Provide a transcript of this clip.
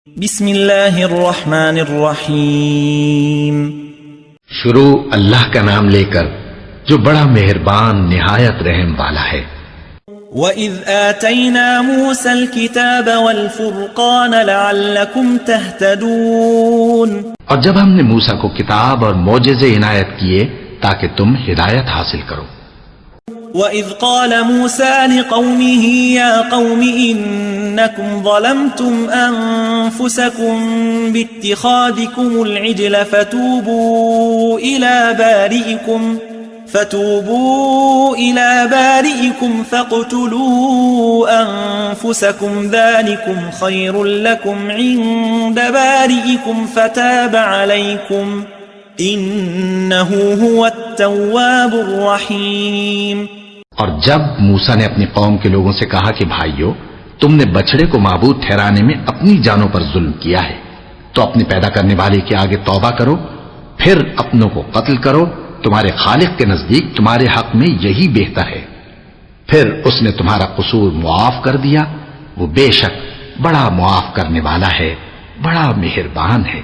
بسم اللہ الرحمن الرحیم شروع اللہ کا نام لے کر جو بڑا مہربان نہایت رحم والا ہے۔ وَإِذْ آتَيْنَا مُوسَى الْكِتَابَ وَالْفُرْقَانَ لَعَلَّكُمْ تَهْتَدُونَ، اور جب ہم نے موسیٰ کو کتاب اور معجزے عنایت کیے تاکہ تم ہدایت حاصل کرو۔ وَإِذْ قَالَ مُوسَى لِقَوْمِهِ يَا قَوْمِ إِنَّكُمْ ظَلَمْتُمْ أَنفُسَكُمْ بِاتِّخَاذِكُمُ الْعِجْلَ فَتُوبُوا إِلَى بَارِئِكُمْ فَاقْتُلُوا أَنفُسَكُمْ ذَلِكُمْ خَيْرٌ لَكُمْ عِندَ بَارِئِكُمْ فَتَابَ عَلَيْكُمْ إِنَّهُ هُوَ التَّوَّابُ الرَّحِيمُ۔ اور جب موسیٰ نے اپنی قوم کے لوگوں سے کہا کہ بھائیو، تم نے بچڑے کو معبود ٹھہرانے میں اپنی جانوں پر ظلم کیا ہے، تو اپنے پیدا کرنے والے کے آگے توبہ کرو، پھر اپنوں کو قتل کرو، تمہارے خالق کے نزدیک تمہارے حق میں یہی بہتر ہے۔ پھر اس نے تمہارا قصور معاف کر دیا، وہ بے شک بڑا معاف کرنے والا ہے، بڑا مہربان ہے۔